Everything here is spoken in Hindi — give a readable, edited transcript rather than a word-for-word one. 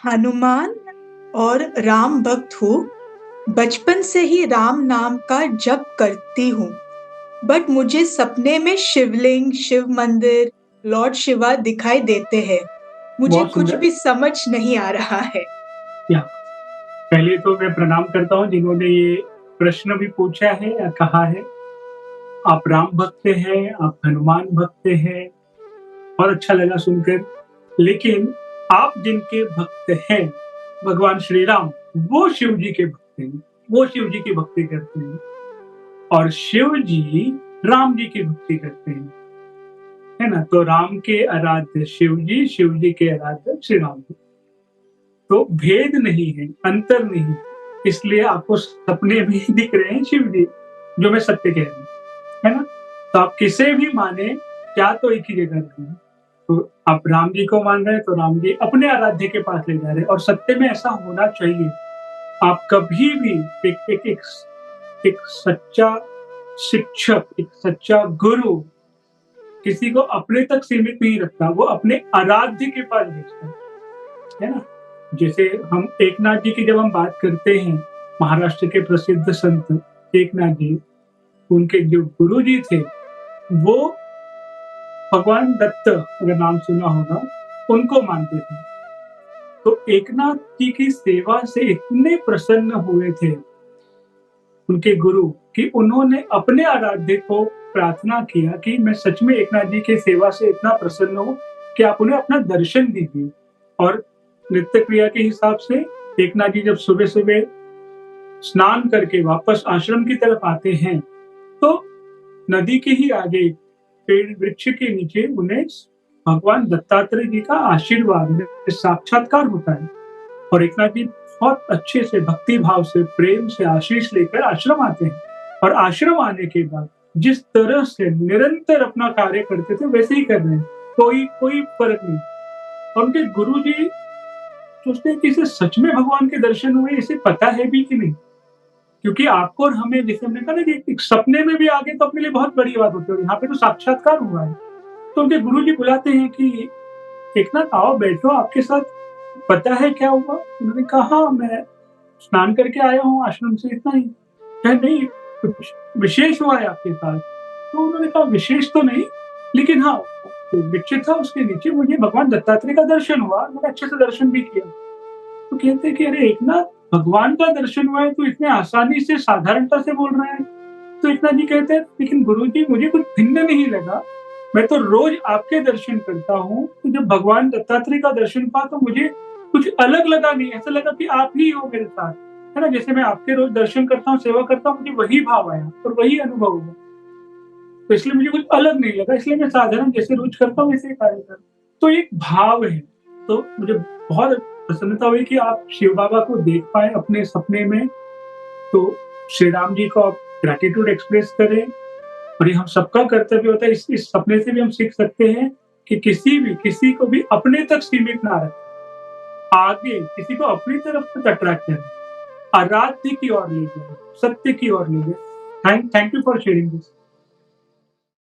हनुमान और राम भक्त हूँ। बचपन से ही राम नाम का जप करती हूँ। बट मुझे सपने में शिवलिंग, शिव मंदिर, लॉर्ड शिवा दिखाई देते हैं। मुझे बहुत कुछ सुंदर। भी समझ नहीं आ रहा है। या पहले तो मैं प्रणाम करता हूँ जिन्होंने ये प्रश्न भी पूछा है या कहा है। आप राम भक्त हैं, आप हनुमान भक्त हैं, बहुत अच्छा लगा सुनकर। लेकिन आप जिनके भक्त हैं, भगवान श्री राम, वो शिव जी के भक्त हैं, वो शिव जी की भक्ति करते हैं और शिव जी राम जी की भक्ति करते हैं, है ना? तो राम के आराध्य शिव जी के आराध्य श्री राम जी। तो भेद नहीं है, अंतर नहीं है। इसलिए आपको सपने भी दिख रहे हैं शिव जी, जो मैं सत्य कह रहा हूँ, है ना? तो आप किसे भी माने, क्या तो एक ही जगह रहे हैं। तो आप राम जी को मान रहे हैं, तो राम जी अपने आराध्य के पास ले जा रहे हैं और सत्य में ऐसा होना चाहिए। आप कभी भी एक एक एक एक सच्चा शिक्षक, एक सच्चा गुरु किसी को अपने तक सीमित नहीं रखता, वो अपने आराध्य के पास भेजता है ना? जैसे हम एकनाथ जी की जब हम बात करते हैं, महाराष्ट्र के प्रसिद्ध संत एकनाथ जी, उनके जो गुरु जी थे, वो भगवान दत्त, अगर नाम सुना होगा, उनको मानते थे। तो एकनाथ जी की सेवा से इतने प्रसन्न हुए थे उनके गुरु कि उन्होंने अपने आराध्य को प्रार्थना किया कि मैं सच में एकनाथ जी की सेवा से इतना प्रसन्न हूँ कि आप उन्हें अपना दर्शन दीजिए। और नित्य क्रिया के हिसाब से एकनाथ जी जब सुबह-सुबह स्नान करके वापस आश्रम की तरफ आते हैं, तो नदी के ही आगे पेड़ वृक्ष के नीचे उन्हें भगवान दत्तात्रेय जी का आशीर्वाद, साक्षात्कार होता है और एकनाथ जी बहुत अच्छे से भक्ति भाव से, प्रेम से आशीष लेकर आश्रम आते हैं और आश्रम आने के बाद जिस तरह से निरंतर अपना कार्य करते थे, वैसे ही कर रहे हैं। कोई कोई फ़र्क नहीं। और उनके गुरुजी सोचते हैं कि इसे सच में भगवान के दर्शन हुए, इसे पता है भी कि नहीं? क्योंकि आपको और हमें, जैसे हमने कहा ना कि एक सपने में भी आ गए तो अपने लिए बहुत बड़ी बात होती है और यहाँ पे तो साक्षात्कार हुआ है। तो उनके गुरुजी बुलाते हैं कि एकनाथ आओ बैठो, आपके साथ पता है क्या हुआ? उन्होंने कहा हाँ, मैं स्नान करके आया हूँ आश्रम से, इतना ही। कहा नहीं, कुछ विशेष हुआ है आपके साथ? तो उन्होंने कहा विशेष तो नहीं, लेकिन हाँ, जो वृक्ष था उसके नीचे मुझे भगवान दत्तात्रेय का दर्शन हुआ, मैंने अच्छे से दर्शन भी किया। तो कहते हैं कि अरे एकनाथ, भगवान का दर्शन हुआ है तो इतने आसानी से, साधारणता से बोल रहे हैं। तो एकनाथ जी कहते हैं लेकिन गुरुजी मुझे कुछ भिन्न नहीं लगा, मैं तो रोज आपके दर्शन करता हूँ, तो जब भगवान दत्तात्रेय का दर्शन पाया तो मुझे कुछ अलग लगा नहीं, ऐसा लगा कि आप ही हो मेरे साथ, है ना? जैसे मैं आपके रोज दर्शन करता हूँ, सेवा करता हूँ, मुझे वही भाव आया और वही अनुभव हुआ। तो इसलिए मुझे कुछ अलग नहीं लगा, इसलिए मैं साधारण जैसे रोज करता हूँ वैसे ही कार्य कर। तो एक भाव है। तो मुझे बहुत प्रसन्नता हुई कि आप शिव बाबा को देख पाए अपने सपने में। तो श्री राम जी को आप ग्रैटिट्यूड एक्सप्रेस करें और ये हम सबका कर्तव्य होता है। इस सपने से भी हम सीख सकते हैं कि किसी को भी अपने तक सीमित ना रखें। आगे किसी को अपनी तरफ तक अट्रैक्ट करें, आराध्य की ओर ले जाएं, सत्य की ओर ले जाएं। Thank you for sharing this.